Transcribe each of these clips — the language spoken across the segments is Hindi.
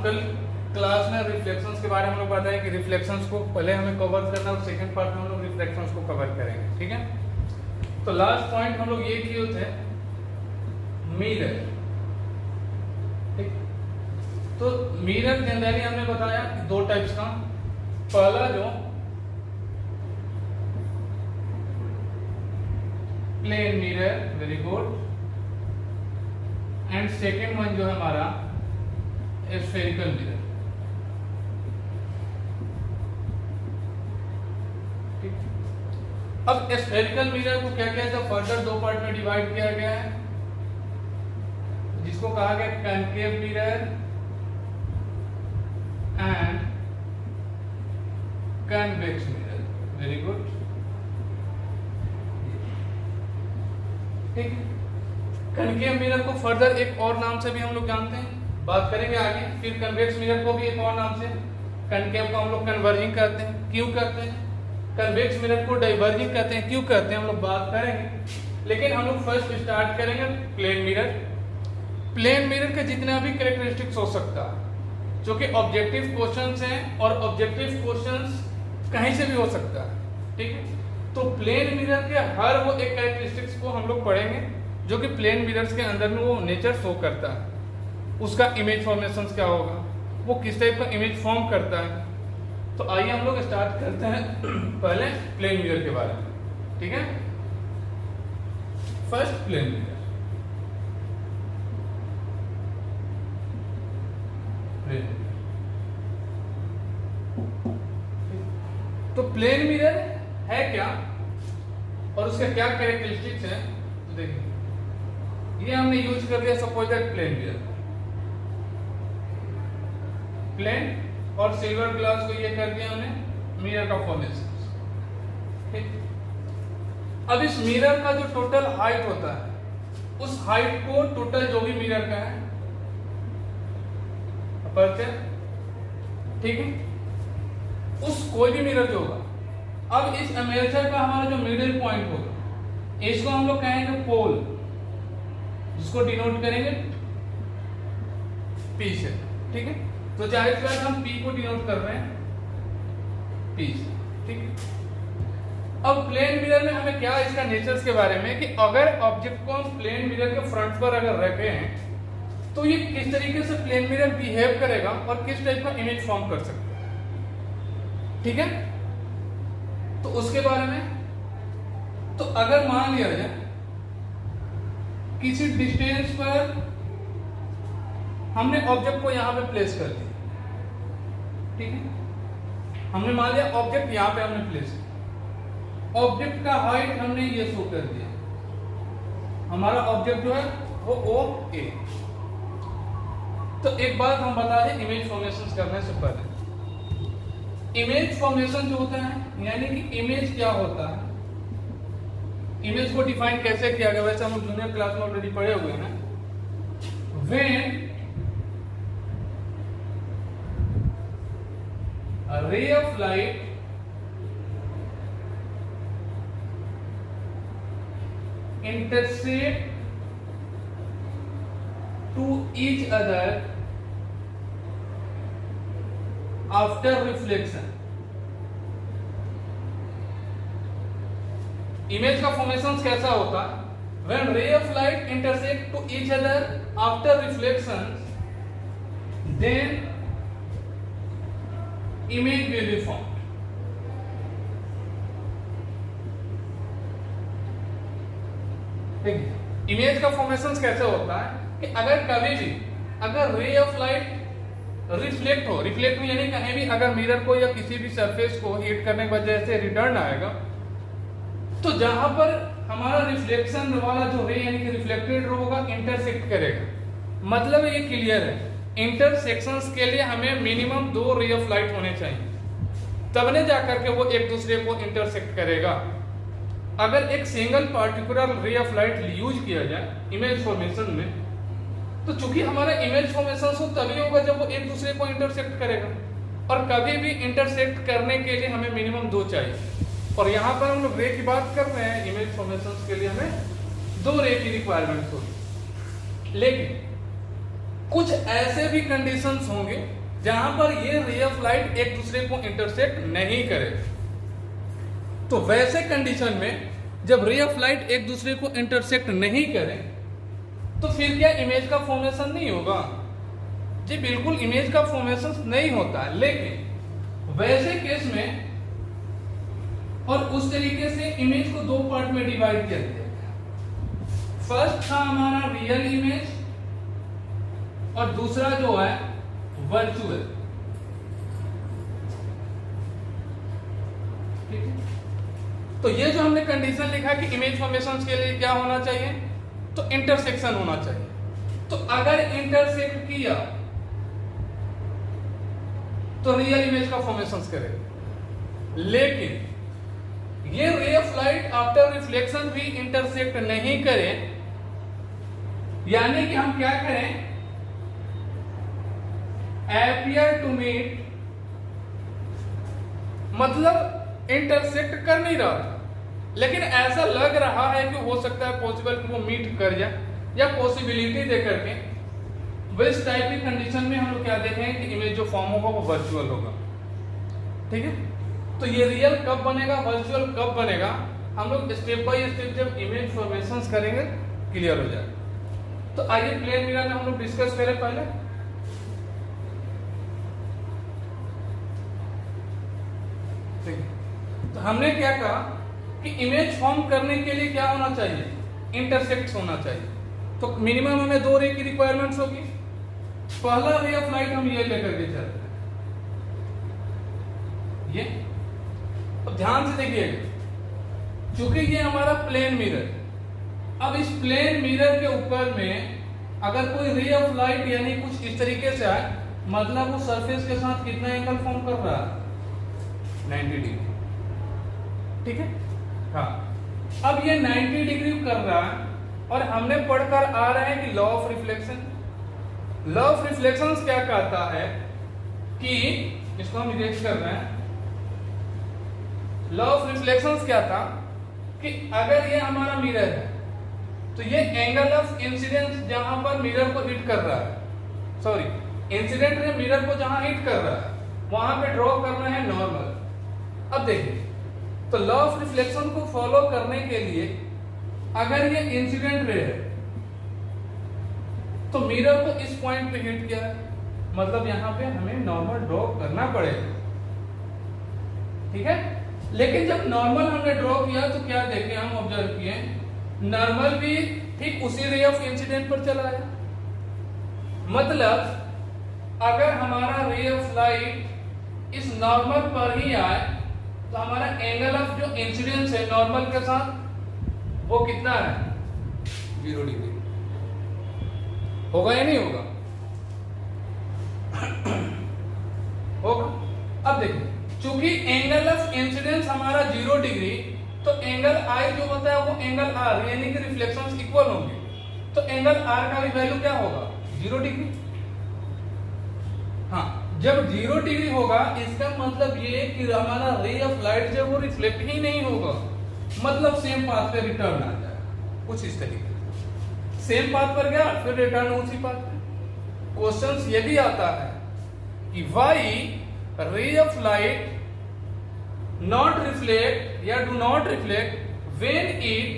कल क्लास में रिफ्लेक्शंस के बारे में हम लोग बताए कि रिफ्लेक्शंस को पहले हमें कवर करना और सेकंड पार्ट में हम लोग रिफ्लेक्शंस को कवर करेंगे, ठीक है। तो लास्ट पॉइंट हम लोग ये किए थे मिरर, ठीक। तो मिरर जनरली हमने बताया दो टाइप्स का, पहला जो plane mirror, very good, and second one जो है हमारा स्फेरिकल मिरर। अब स्फेरिकल मिरर को क्या किया था, फर्दर दो पार्ट में डिवाइड किया गया है, जिसको कहा गया concave mirror and convex mirror, very good, ठीक। कॉनकेव मिरर को फर्दर एक और नाम से भी हम लोग जानते हैं, बात करेंगे आगे। फिर कन्वेक्स मिरर को भी एक और नाम से, कॉनकेव को हम लोग कन्वर्जिंग कहते हैं, क्यों कहते हैं, कन्वेक्स मिरर को डाइवर्जिंग कहते हैं, क्यों कहते हैं, हम लोग बात करेंगे। लेकिन हम लोग फर्स्ट स्टार्ट करेंगे प्लेन मिरर। प्लेन मिरर के जितने भी कैरेक्टरिस्टिक्स हो सकता है, जो कि ऑब्जेक्टिव क्वेश्चंस हैं, और ऑब्जेक्टिव क्वेश्चंस कहीं से भी हो सकता है, ठीक है। तो प्लेन मिरर के हर वो एक कैरेक्टरिस्टिक्स को हम लोग पढ़ेंगे, जो कि प्लेन मिरर्स के अंदर में वो नेचर शो करता है, उसका इमेज फॉर्मेशन क्या होगा, वो किस टाइप का इमेज फॉर्म करता है। तो आइए हम लोग स्टार्ट करते हैं पहले प्लेन मिरर के बारे में, ठीक है। फर्स्ट प्लेन मिरर, तो प्लेन मिरर है क्या और उसके क्या कैरेक्टरिस्टिक्स हैं, तो देखिए ये हमने यूज कर दिया suppose that plane mirror, plane और सिल्वर ग्लास को ये कर दिया हमने मिरर का फॉर्मेशन, ठीक। अब इस मिरर का जो टोटल हाइट होता है, उस हाइट को टोटल जो भी मिरर का है अपर्चर, ठीक है, उस कोई भी मिरर जो होगा, अब इस अपर्चर का हमारा जो मिडिल पॉइंट होगा, इसको हम लोग कहेंगे पोल, जिसको डिनोट करेंगे पी से, ठीक है। तो जाहिर सी बात हम पी को डिनोट कर रहे हैं पी से, ठीक है। अब प्लेन मिरर में हमें क्या इसका नेचर्स के बारे में, कि अगर ऑब्जेक्ट को हम प्लेन मिरर के फ्रंट पर अगर रखे हैं, तो ये किस तरीके से प्लेन मिरर बिहेव करेगा और किस टाइप का इमेज फॉर्म कर सकता है, ठीक है। तो उसके बारे में, तो अगर मान लिया जाए किसी डिस्टेंस पर हमने ऑब्जेक्ट को यहां पे प्लेस कर दिया, ठीक है, हमने मान लिया ऑब्जेक्ट यहां पे हमने प्लेस किया, ऑब्जेक्ट का हाइट हमने ये शो कर दिया, हमारा ऑब्जेक्ट जो है वो ओ ए। तो एक बात हम बता दें इमेज फॉर्मेशन करने से पहले, इमेज फॉर्मेशन जो होता है, यानी कि इमेज क्या होता है, इमेज को डिफाइन कैसे किया गया, वैसे हम जूनियर क्लास में ऑलरेडी पढ़े हुए हैं। When a ray of light intersect to each other after reflection, image का फॉर्मेशन कैसा होता है, when ray of light intersect to each other after reflection, then image will be formed। ठीक है, इमेज का फॉर्मेशन कैसे होता है कि अगर कभी भी अगर रे ऑफ लाइट रिफ्लेक्ट हो यानी कहीं भी अगर मिरर को या किसी भी सरफेस को हिट करने की वजह से रिटर्न आएगा, तो जहां पर हमारा रिफ्लेक्शन वाला जो रे यानी कि रिफ्लेक्टेड रे होगा इंटरसेक्ट करेगा, मतलब ये क्लियर है, इंटरसेक्शंस के लिए हमें मिनिमम 2 रे ऑफ लाइट होने चाहिए, तब ने जाकर के वो एक दूसरे को इंटरसेक्ट करेगा। अगर एक सिंगल पार्टिकुलर रे ऑफ लाइट यूज किया जाए इमेज फॉर्मेशन में, तो चूंकि हमारा इमेज फॉर्मेशन हो तभी होगा जब वो एक दूसरे को इंटरसेक्ट करेगा, और कभी भी इंटरसेक्ट करने के लिए हमें मिनिमम 2 चाहिए, और यहाँ पर हम लोग रे की बात कर रहे हैं, इमेज फॉर्मेशन के लिए हमें 2 रे की रिक्वायरमेंट होगी। लेकिन कुछ ऐसे भी कंडीशंस होंगे जहां पर ये रे ऑफ लाइट एक दूसरे को इंटरसेक्ट नहीं करे। तो वैसे कंडीशन में जब रे ऑफ लाइट एक दूसरे को इंटरसेक्ट नहीं करे तो फिर क्या इमेज का फॉर्मेशन नहीं होगा? जी बिल्कुल, इमेज का फॉर्मेशन नहीं होता। लेकिन वैसे केस में और उस तरीके से इमेज को दो पार्ट में डिवाइड किया गया। फर्स्ट था हमारा रियल इमेज और दूसरा जो है वर्चुअल। ठीक है, तो ये जो हमने कंडीशन लिखा कि इमेज फॉर्मेशन के लिए क्या होना चाहिए, तो इंटरसेक्शन होना चाहिए। तो अगर इंटरसेक्ट किया तो रियल इमेज का फॉर्मेशन करेगा। लेकिन ये रे ऑफ लाइट आफ्टर रिफ्लेक्शन भी इंटरसेक्ट नहीं करे, यानी कि हम क्या करें, appear to meet, मतलब इंटरसेक्ट कर नहीं रहा था लेकिन ऐसा लग रहा है कि हो सकता है पॉसिबल कि वो मीट कर जाए या पॉसिबिलिटी दे करके, इस टाइप की कंडीशन में हम लोग क्या देखेंगे कि इमेज जो फॉर्म होगा वो वर्चुअल होगा। ठीक है, तो ये रियल कब बनेगा, वर्चुअल कब बनेगा, हम लोग स्टेप बाय स्टेप जब इमेज फॉर्मेशंस करेंगे क्लियर हो जाएगा। तो आइए प्लेन मिरर में हम लोग डिस्कस करें पहले। तो हमने क्या कहा कि इमेज फॉर्म करने के लिए क्या होना चाहिए, इंटरसेक्ट होना चाहिए। तो मिनिमम हमें दो रे की रिक्वायरमेंट्स होगी। पहला रे ऑफ लाइट हम ये लेकर के चलते हैं, ये। अब ध्यान से देखिएगा, क्योंकि ये हमारा प्लेन मिरर, अब इस प्लेन मिरर के ऊपर में अगर कोई रे ऑफ लाइट यानी कुछ इस तरीके से आए, मतलब वो सरफेस के साथ कितना एंगल फॉर्म कर रहा है, 90 डिग्री। ठीक है, हाँ। अब ये 90 डिग्री कर रहा है और हमने पढ़कर आ रहे हैं कि law of reflection. Law of reflection क्या कहता है कि, इसको हम इरेज कर रहे हैं, लॉ ऑफ रिफ्लेक्शन क्या था कि अगर ये हमारा मिरर है तो ये एंगल ऑफ इंसिडेंस जहां पर मिरर को हिट कर रहा है, सॉरी इंसिडेंट ने मिरर को जहां हिट कर रहा है वहां पे ड्रॉ करना है नॉर्मल। अब देखिए, तो लॉ ऑफ रिफ्लेक्शन को फॉलो करने के लिए अगर ये इंसिडेंट रे है तो मिरर को इस पॉइंट पे हिट किया है, मतलब यहां पे हमें नॉर्मल ड्रॉ करना पड़ेगा। ठीक है, लेकिन जब नॉर्मल हमने ड्रॉ किया तो क्या देखे, हम ऑब्जर्व किए नॉर्मल भी ठीक उसी रे ऑफ इंसिडेंट पर चला है। मतलब अगर हमारा रे ऑफ लाइट इस नॉर्मल पर ही आए तो हमारा एंगल ऑफ जो इंसिडेंस है नॉर्मल के साथ वो कितना है, 0 डिग्री। होगा या नहीं होगा? होगा। अब देखिए, चूंकि एंगल ऑफ इंसिडेंस हमारा 0 डिग्री, तो एंगल आई जो होता है वो एंगल आर यानी कि रिफ्लेक्शंस इक्वल होंगे, तो एंगल आर का भी वैल्यू क्या होगा, 0 डिग्री। हाँ, जब 0 डिग्री होगा इसका मतलब ये कि हमारा रे ऑफ लाइट जो वो रिफ्लेक्ट ही नहीं होगा, मतलब सेम पाथ पे रिटर्न आ जाएगा, कुछ इस तरीके से। सेम पाथ पर गया फिर रिटर्न उसी पाथ पे। क्वेश्चंस ये भी आता है कि why ray of light not reflect या do not reflect when it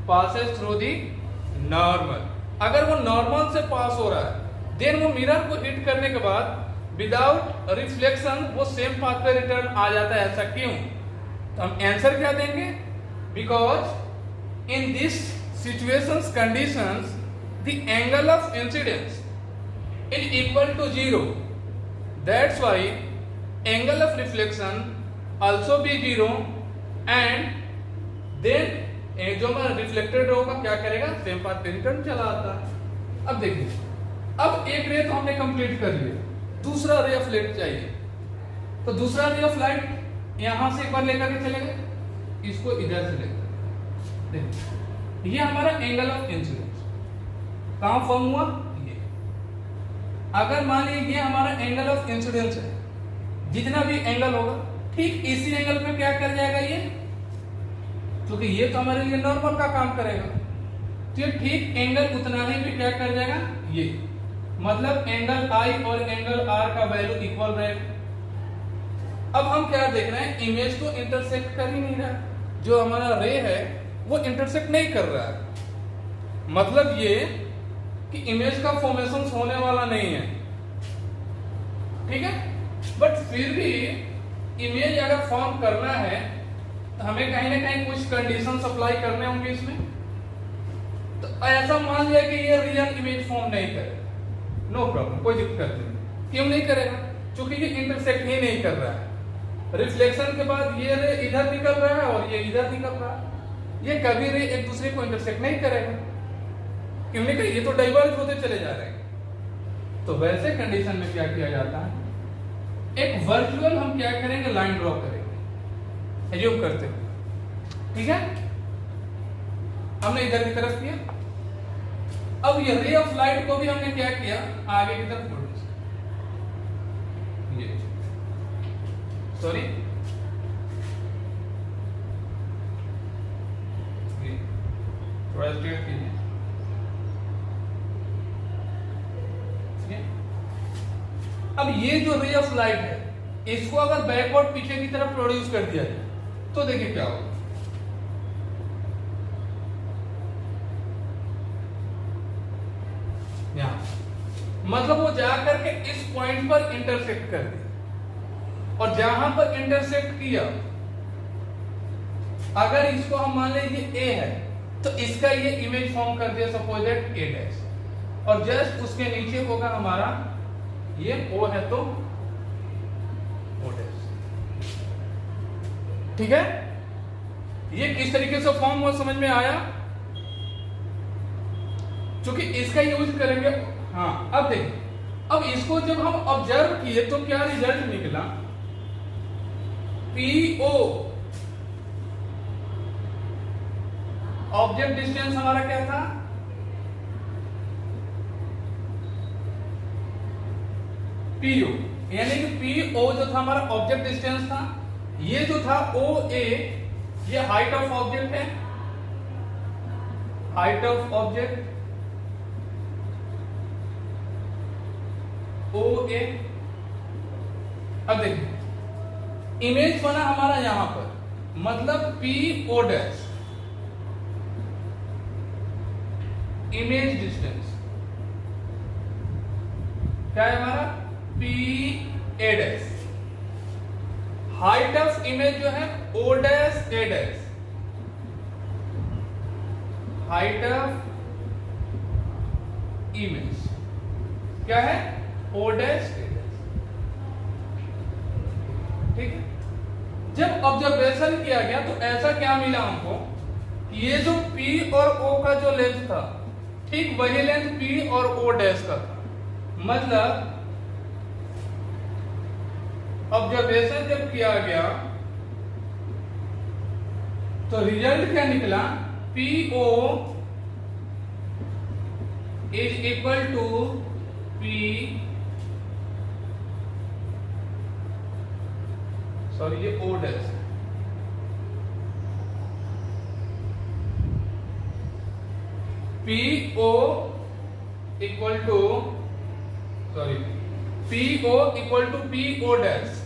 passes through the normal. अगर वो नॉर्मल से पास हो रहा है देन वो मिरर को हिट करने के बाद विदाउट रिफ्लेक्शन वो सेम पाथ पे रिटर्न आ जाता है। ऐसा क्यों? तो हम आंसर क्या देंगे, because in this situations conditions the angle of incidence is equal to 0, that's why angle of reflection also be 0 and then जो हमारा रिफ्लेक्टेड होगा क्या करेगा, सेम पाथ पे रिटर्न चला आता है। अब देखिए, अब एक रे तो हमने कंप्लीट कर लिया, दूसरा रे ऑफ लाइट चाहिए। तो दूसरा रे ऑफ लाइट यहां से एक बार लेकर के चले गए, इसको इधर से लेकर देखिए, ये हमारा एंगल ऑफ इंसिडेंस कहां फॉर्म हुआ, ये। अगर मान लीजिए ये हमारा एंगल ऑफ इंसिडेंस है, जितना भी एंगल होगा ठीक इसी एंगल पे क्या कर जाएगा ये, क्योंकि ये तो हमारे लिए नॉर्मल का काम करेगा, तो ये ठीक एंगल उतना ही पे क्या कर जाएगा ये। मतलब एंगल आई और एंगल आर का वैल्यू इक्वल रहेगा। अब हम क्या देख रहे हैं, इमेज को इंटरसेक्ट कर ही नहीं रहा, जो हमारा रे है वो इंटरसेक्ट नहीं कर रहा है। मतलब ये कि इमेज का फॉर्मेशन होने वाला नहीं है, ठीक है। बट फिर भी इमेज अगर फॉर्म करना है तो हमें कहीं ना कहीं कुछ कंडीशन अप्लाई करने होंगे इसमें। तो ऐसा मान लिया कि ये रियल इमेज फॉर्म नहीं करेगा, नो प्रॉब्लम, कोई दिक्कत नहीं। क्यों नहीं करेगा? क्योंकि ये इंटरसेक्ट ही नहीं कर रहा है। रिफ्लेक्शन के बाद ये रे इधर निकल रहा है और ये इधर निकल रहा है, ये कभी रे एक दूसरे को इंटरसेक्ट नहीं करेगा, क्योंकि ये तो डाइवर्ज होते चले जा रहे हैं। तो वैसे कंडीशन में क्या किया जाता है, एक वर्चुअल हम क्या करेंगे, लाइन ड्रॉ करेंगे, एज्यूम करते हैं, ठीक है। हमने इधर की तरफ किया, अब ये रे ऑफ लाइट को भी हमने क्या किया, आगे की तरफ प्रोड्यूस किया। सॉरी, थोड़ा स्ट्रेट कीजिए, अब ये जो रे ऑफ लाइट है इसको अगर बैकवर्ड पीछे की तरफ प्रोड्यूस कर दिया जाए तो देखिए क्या होगा। यहां मतलब वो जाकर के इस पॉइंट पर इंटरसेक्ट कर दिया, और जहां पर इंटरसेक्ट किया, अगर इसको हम मान लीजिए ए है तो इसका ये इमेज फॉर्म कर दिया, सपोज दैट ए डैश, और जस्ट उसके नीचे होगा हमारा ये ओ है तो ओ डैश, ठीक है। ये किस तरीके से फॉर्म हुआ समझ में आया? क्योंकि इसका यूज करेंगे। हाँ, अब देखिए, अब इसको जब हम ऑब्जर्व किए तो क्या रिजल्ट निकला, पीओ ऑब्जेक्ट डिस्टेंस हमारा क्या था, पीओ, यानी कि पीओ जो था हमारा ऑब्जेक्ट डिस्टेंस था, ये जो था ओ ए ये हाइट ऑफ ऑब्जेक्ट है, height of object O A. अब देखिए इमेज बना हमारा यहां पर, मतलब P O dash image distance क्या है हमारा, P A dash, height of image जो है O dash A dash, height of image क्या है, ओ डैश ए डैश, ठीक है। जब ऑब्जर्वेशन किया गया तो ऐसा क्या मिला हमको, ये जो P और O का जो लेंथ था, ठीक वही लेंथ P और O डैश का था। मतलब ऑब्जर्वेशन जब किया गया तो रिजल्ट क्या निकला, PO is equal to P, sorry ये O dash, PO equal to, sorry PO equal to PO dash,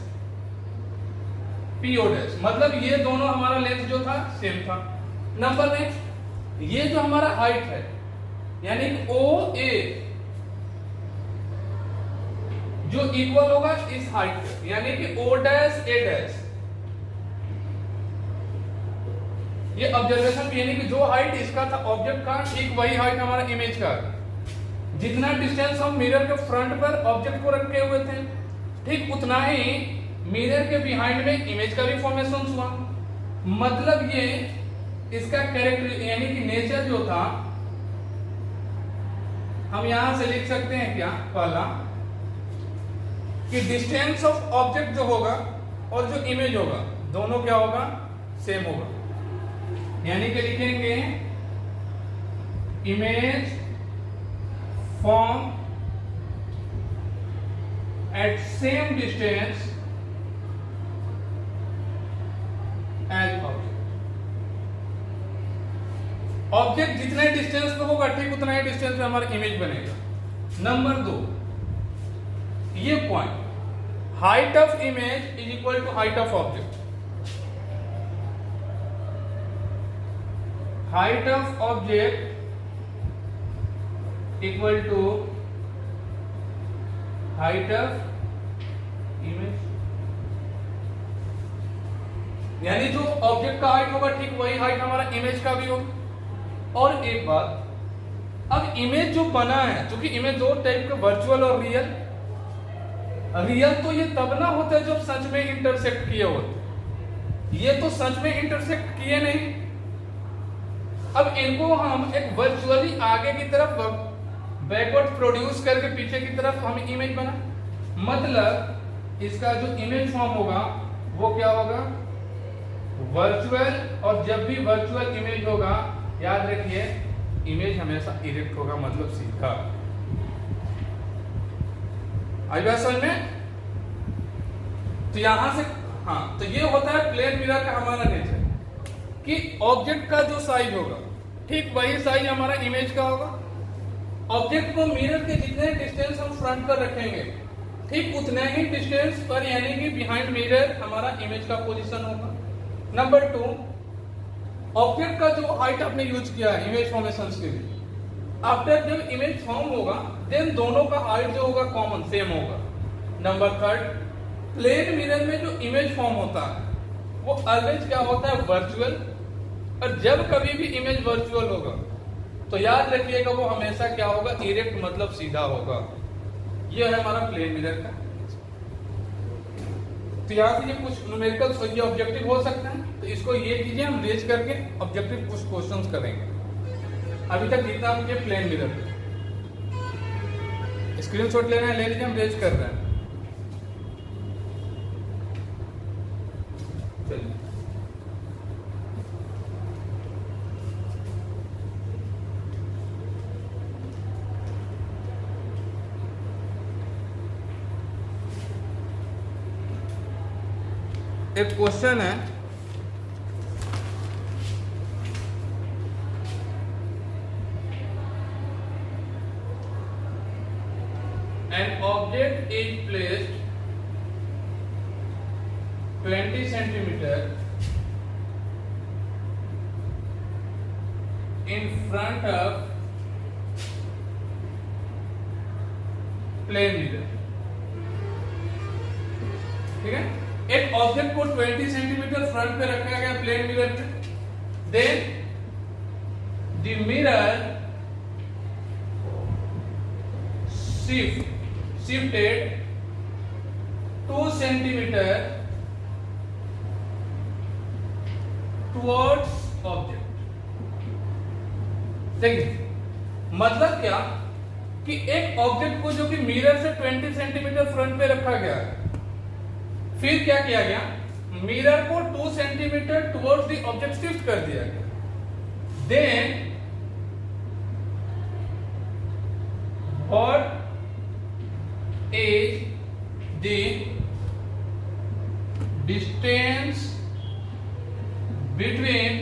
PO dash, मतलब ये दोनों हमारा लेंथ जो था सेम था। नंबर नेक्स्ट, ये जो हमारा हाइट है यानी OA जो इक्वल होगा इस हाइट पे, यानी कि O डैश A डैश, ये ऑब्जर्वेशन यानी कि जो हाइट इसका था ऑब्जेक्ट का, ठीक वही हाइट हमारा इमेज का। जितना डिस्टेंस हम मिरर के फ्रंट पर ऑब्जेक्ट को रखे हुए थे, ठीक उतना ही मिरर के बिहाइंड में इमेज का भी फॉर्मेशन हुआ। मतलब ये इसका कैरेक्टर यानी कि नेचर जो था, हम यहां से लिख सकते हैं क्या, पहला कि डिस्टेंस ऑफ ऑब्जेक्ट जो होगा और जो इमेज होगा दोनों क्या होगा, सेम होगा। यानी कि लिखेंगे image form at same distance as object. Object जितने डिस्टेंस पे होगा ठीक उतना ही डिस्टेंस पे हमारा इमेज बनेगा। नंबर 2, ये point, height of image is equal to height of object. Height of object equal to height of image, यानी जो ऑब्जेक्ट का हाइट होगा ठीक वही हाइट हमारा इमेज का भी होगा। और एक बात, अब इमेज जो बना है, क्योंकि इमेज दो टाइप के, वर्चुअल और रियल। रियल तो ये तब ना होता है जब सच में इंटरसेक्ट किए होते, ये तो सच में इंटरसेक्ट किए नहीं। अब इनको हम एक वर्चुअली आगे की तरफ बैकवर्ड प्रोड्यूस करके पीछे की तरफ हम इमेज बना, मतलब इसका जो इमेज फॉर्म होगा वो क्या होगा, वर्चुअल। और जब भी वर्चुअल इमेज होगा, याद रखिए इमेज हमेशा इरेक्ट होगा, मतलब सीधा। आई बात समझ में? तो यहां से हाँ, तो ये होता है प्लेन मिरर का हमारा नेचर, कि ऑब्जेक्ट का जो साइज होगा ठीक वही साइज हमारा इमेज का होगा। ऑब्जेक्ट को मिरर के जितने डिस्टेंस हम फ्रंट पर रखेंगे ठीक उतने ही डिस्टेंस पर, यानी कि बिहाइंड मिरर हमारा इमेज का पोजीशन होगा। नंबर 2, ऑब्जेक्ट का जो हाइट आपने यूज किया है इमेज फॉर्मेशन के लिए, आफ्टर जब इमेज फॉर्म होगा देन दोनों का हाइट जो होगा कॉमन सेम होगा। नंबर 3, प्लेन मिरर में जो इमेज फॉर्म होता है वो ऑलवेज क्या होता है, वर्चुअल। और जब कभी भी इमेज वर्चुअल होगा तो याद रखिएगा वो हमेशा क्या होगा, इरेक्ट, मतलब सीधा होगा। ये है हमारा प्लेन मिरर का। तो यहाँ से ये कुछ न्यूमेरिकल्स ये ऑब्जेक्टिव हो सकते हैं, तो इसको ये कीजिए, हम रेज करके ऑब्जेक्टिव कुछ क्वेश्चंस करेंगे। अभी तक जितना हम ये प्लेन मिरर स्क्रीनशॉट लेना है ले लीजिए, हम रेज कर रहे हैं। चलिए एक क्वेश्चन है, an object is placed 20 centimeter in front of plane mirror। ठीक है, एक ऑब्जेक्ट को 20 सेंटीमीटर फ्रंट पे रखा गया प्लेन मिरर पे, then the mirror shifted 2 centimeter towards object। देखिए मतलब क्या कि एक ऑब्जेक्ट को जो कि मिरर से 20 सेंटीमीटर फ्रंट पे रखा गया है, फिर क्या किया गया, मिरर को 2 centimetre towards the object shift कर दिया गया। Then what is the distance between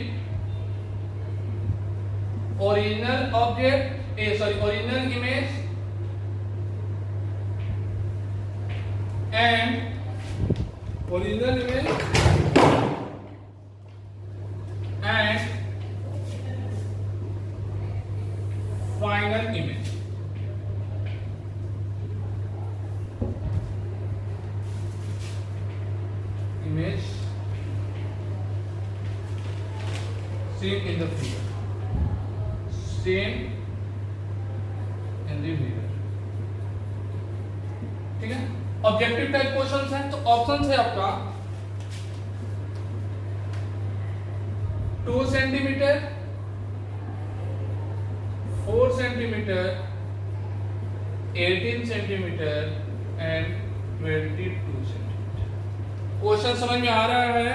original object original image and original image and final image। Image seen in the figure, seen in the mirror। ठीक है, ऑब्जेक्टिव टाइप क्वेश्चंस हैं, तो ऑप्शन है आपका 2 centimetre, 4 centimetre, 18 centimetre and 22 centimetre. Question समझ में आ रहा है?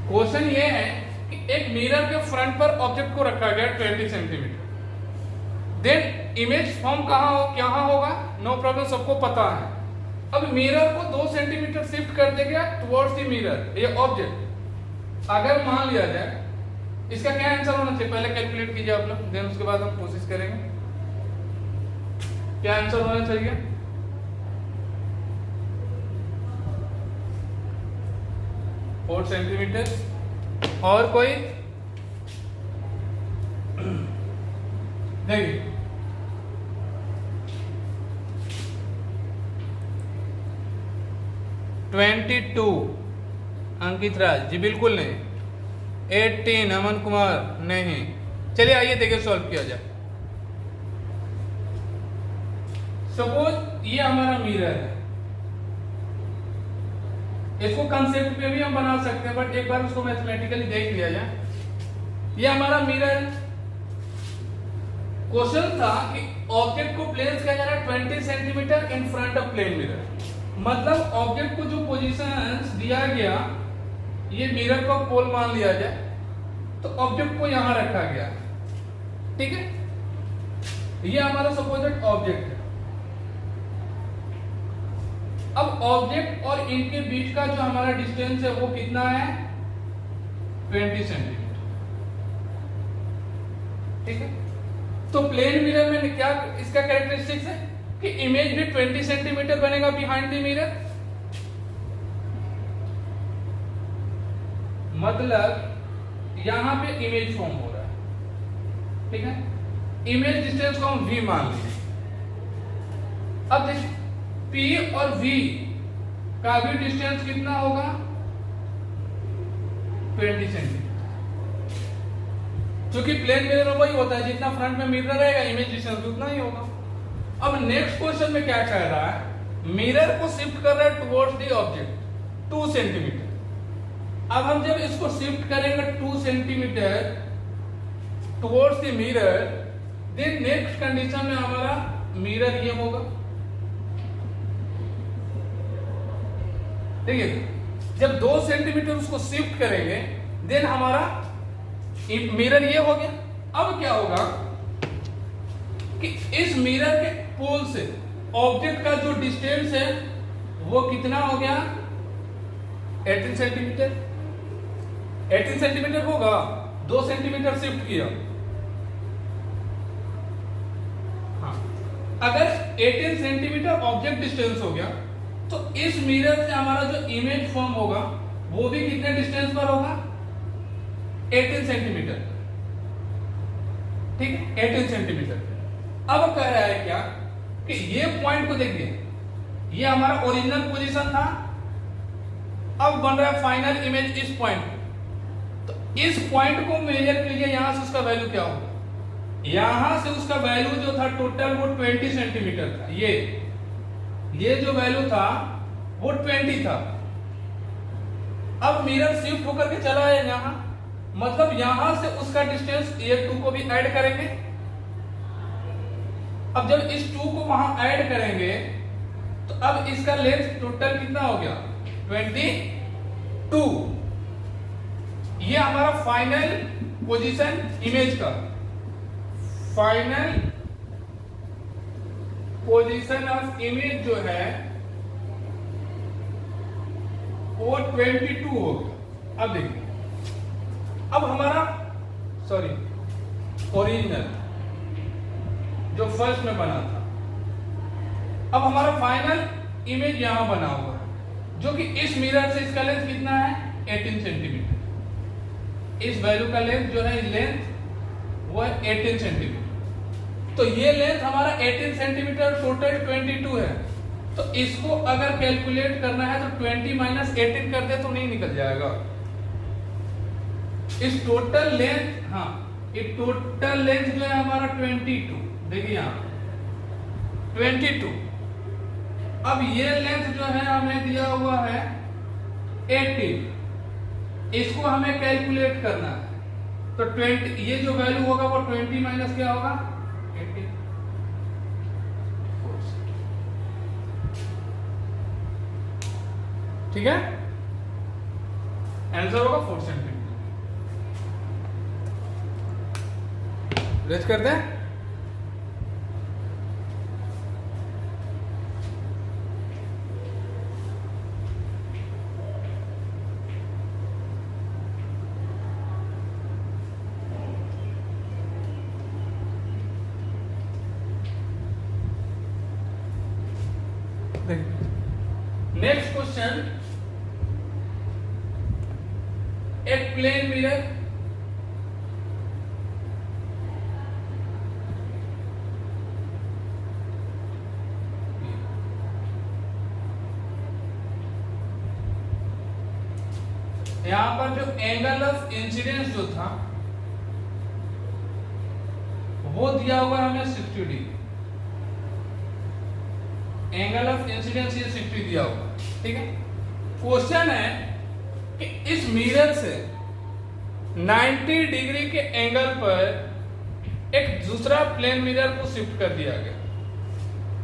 क्वेश्चन ये है कि एक मिरर के फ्रंट पर ऑब्जेक्ट को रखा गया 20 सेंटीमीटर, देन इमेज फॉर्म कहां होगा, नो प्रॉब्लम, सबको पता है। अब मिरर को 2 सेंटीमीटर शिफ्ट कर देगा टुवर्ड्स द मिरर, ये ऑब्जेक्ट। अगर मान लिया जाए इसका क्या आंसर होना चाहिए, पहले कैलकुलेट कीजिए आप लोग, देन उसके बाद हम कोशिश करेंगे। क्या आंसर होना चाहिए? 4 सेंटीमीटर। और कोई? देखिए 22 अंकित राज जी बिल्कुल नहीं। 18 अमन कुमार नहीं। चलिए आइए देखिए सॉल्व किया जाए। सपोज ये हमारा मिरर है, इसको कंसेप्ट पे भी हम बना सकते हैं, बट एक बार उसको मैथमेटिकली देख लिया जाए। ये हमारा मिरर, क्वेश्चन था कि ऑब्जेक्ट को प्लेस किया जा रहा है 20 centimetre in front of plane mirror, मतलब ऑब्जेक्ट को जो पोजीशंस दिया गया, ये मिरर को पोल मान लिया जाए, तो ऑब्जेक्ट को यहां रखा गया, ठीक है। ये हमारा सपोजेड ऑब्जेक्ट है। अब ऑब्जेक्ट और इनके बीच का जो हमारा डिस्टेंस है वो कितना है? 20 सेंटीमीटर, ठीक है। तो प्लेन मिरर में क्या इसका कैरेक्टरिस्टिक्स है कि इमेज भी 20 सेंटीमीटर बनेगा बिहाइंड द मिरर, मतलब यहां पे इमेज फॉर्म हो रहा है, ठीक है। इमेज डिस्टेंस को हम v मान लीजिए। अब देखिए P और V का भी डिस्टेंस कितना होगा? 20 सेंटीमीटर। क्योंकि प्लेन मिरर में वही होता है, जितना फ्रंट में मिरर रहेगा इमेज डिस्टेंस उतना ही होगा। अब नेक्स्ट क्वेश्चन में क्या कह रहा है? मिरर को शिफ्ट कर रहा है टुवर्ड्स द ऑब्जेक्ट 2 सेंटीमीटर। अब हम जब इसको शिफ्ट करेंगे 2 centimetre towards the mirror, then next condition में हमारा मिरर ये होगा, देखिए। जब 2 सेंटीमीटर उसको शिफ्ट करेंगे, देन हमारा मिरर ये हो गया। अब क्या होगा कि इस मिरर के पोल से ऑब्जेक्ट का जो डिस्टेंस है वो कितना हो गया? 18 सेंटीमीटर। 18 सेंटीमीटर होगा, 2 सेंटीमीटर शिफ्ट किया। हाँ, अगर 18 सेंटीमीटर ऑब्जेक्ट डिस्टेंस हो गया, तो इस मिरर से हमारा जो इमेज फॉर्म होगा वो भी कितने डिस्टेंस पर होगा? 18 सेंटीमीटर, ठीक है, 18 सेंटीमीटर। अब कह रहा है क्या कि ये पॉइंट को देखिए, ये हमारा ओरिजिनल पोजीशन था, अब बन रहा है फाइनल इमेज इस पॉइंट। तो इस पॉइंट को मेजर कीजिए, यहां से उसका वैल्यू क्या होगा? यहां से उसका वैल्यू जो था टोटल वो 20 सेंटीमीटर था। ये जो वैल्यू था वो 20 था। अब मिरर शिफ्ट होकर के चला है यहां, मतलब यहां से उसका डिस्टेंस ये 2 को भी ऐड करेंगे। अब जब इस 2 को वहां ऐड करेंगे तो अब इसका लेंथ टोटल कितना हो गया? 22। ये हमारा फाइनल पोजीशन इमेज का, फाइनल पोजीशन ऑफ इमेज जो है वो 22 हो गया। अब देखिए, अब हमारा ओरिजिनल जो फर्स्ट में बना था, अब हमारा फाइनल इमेज यहां बना हुआ है, जो कि इस मिरर से इसका लेंथ कितना है? 18 सेंटीमीटर। इस वैल्यू का लेंथ जो है, लेंथ वो है 18 सेंटीमीटर। तो ये लेंथ हमारा 18 सेंटीमीटर, टोटल 22 है। तो इसको अगर कैलकुलेट करना है तो 20 माइनस 18 कर दे तो नहीं निकल जाएगा। इस टोटल लेंथ, हाँ, ये टोटल लेंथ जो है हमारा 22, देखिए यहां 22। अब ये लेंथ जो है हमें दिया हुआ है 18, इसको हमें कैलकुलेट करना है। तो 20, ये जो वैल्यू होगा वो 20 माइनस क्या होगा? 18। ठीक है, आंसर होगा 4 सेंटीमीटर। रेज करते हैं। नेक्स्ट क्वेश्चन, एक प्लेन मिरर यहां पर जो एंगल ऑफ इंसिडेंस जो था वो दिया हुआ है हमें 60 डिग्री। एंगल ऑफ इंसिडेंस ये 60 दिया हुआ, ठीक है। क्वेश्चन है कि इस मिरर से 90 डिग्री के एंगल पर एक दूसरा प्लेन मिरर को शिफ्ट कर दिया गया।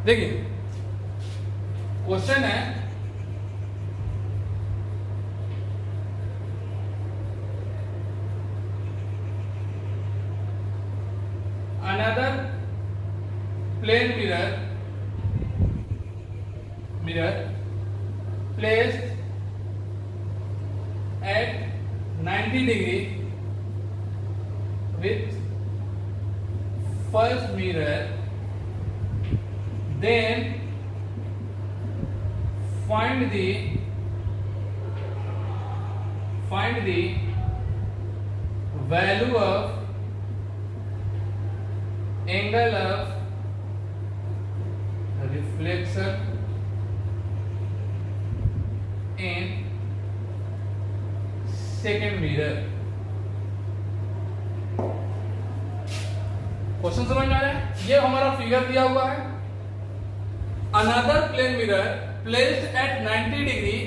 देखिए क्वेश्चन है another plane mirror placed at 90 degree with first mirror, then find the value of angle of reflection in second mirror। Question समझ में आ रहा है? ये हमारा फिगर दिया हुआ है, another plane mirror placed at 90 degree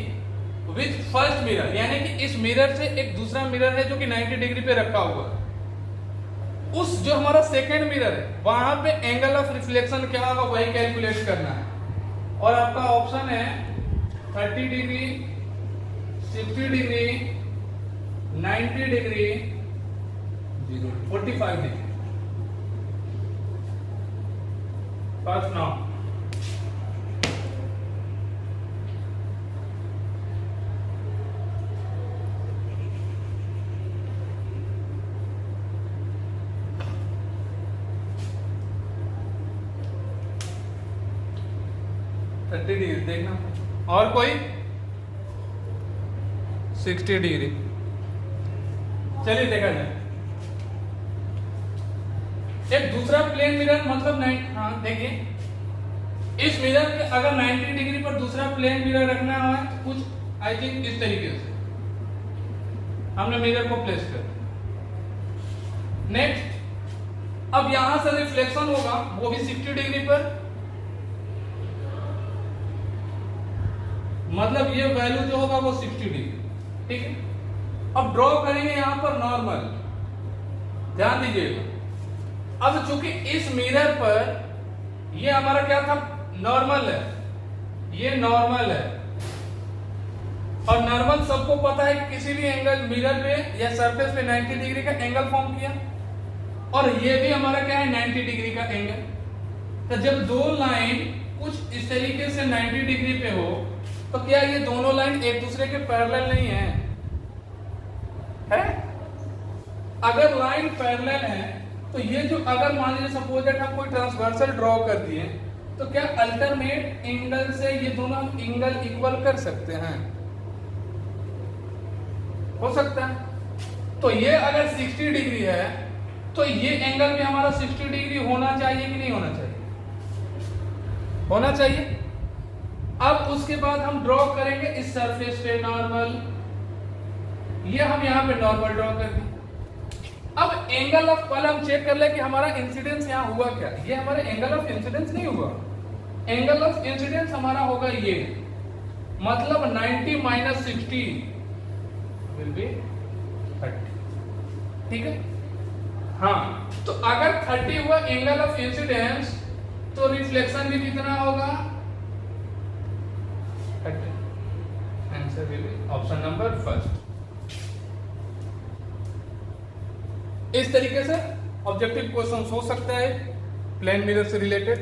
with first mirror, यानी कि इस मिरर से एक दूसरा मिरर है जो कि 90 डिग्री पे रखा हुआ है। उस जो हमारा सेकेंड मिरर है वहां पे एंगल ऑफ रिफ्लेक्शन क्या होगा वही कैलकुलेट करना है। और आपका ऑप्शन है 30 degree, 60 degree, 90 degree, 45 degree. First now 30 degree देखना, और कोई 60 डिग्री। चलिए देखा जाए, एक दूसरा प्लेन मिरर मतलब हाँ देखिए, इस मिरर के अगर 90 डिग्री पर दूसरा प्लेन मिरर रखना है तो कुछ आई थिंक इस तरीके से हमने मिरर को प्लेस कर दिया। नेक्स्ट, अब यहां से रिफ्लेक्शन होगा वो भी 60 डिग्री पर, मतलब ये वैल्यू जो होगा वो 60 डिग्री, ठीक है। अब ड्रॉ करेंगे यहां पर नॉर्मल, ध्यान दीजिएगा। अब चूंकि इस मिरर पर ये हमारा क्या था, नॉर्मल है, ये नॉर्मल है, और नॉर्मल सबको पता है कि किसी भी एंगल मिरर पे या सरफेस पे 90 डिग्री का एंगल फॉर्म किया, और ये भी हमारा क्या है 90 डिग्री का एंगल। तो जब दो लाइन कुछ इस तरीके से 90 डिग्री पे हो तो क्या ये दोनों लाइन एक दूसरे के पैरेलल नहीं है? अगर लाइन पैरेलल है तो ये जो, अगर मान लीजिए सपोज हम कोई ट्रांसवर्सल ड्रॉ कर दिए तो क्या अल्टरनेट एंगल से ये दोनों हम एंगल इक्वल कर सकते हैं? हो सकता है। तो ये अगर 60 डिग्री है तो ये एंगल भी हमारा 60 डिग्री होना चाहिए कि नहीं होना चाहिए? होना चाहिए। अब उसके बाद हम ड्रॉ करेंगे इस सरफेस पे नॉर्मल, ये हम यहां पे नॉर्मल ड्रॉ कर दें। अब एंगल ऑफ, पहले हम चेक कर ले कि हमारा इंसिडेंस यहां हुआ क्या। ये हमारे एंगल ऑफ इंसिडेंस नहीं हुआ, एंगल ऑफ इंसिडेंस हमारा होगा ये, मतलब 90 माइनस 60 विल बी 30, ठीक है। हाँ, तो अगर 30 हुआ एंगल ऑफ इंसिडेंस तो रिफ्लेक्शन भी कितना होगा? 30। Answer will be option number first. इस तरीके से ऑब्जेक्टिव क्वेश्चन हो सकता है प्लेन मिरर से रिलेटेड।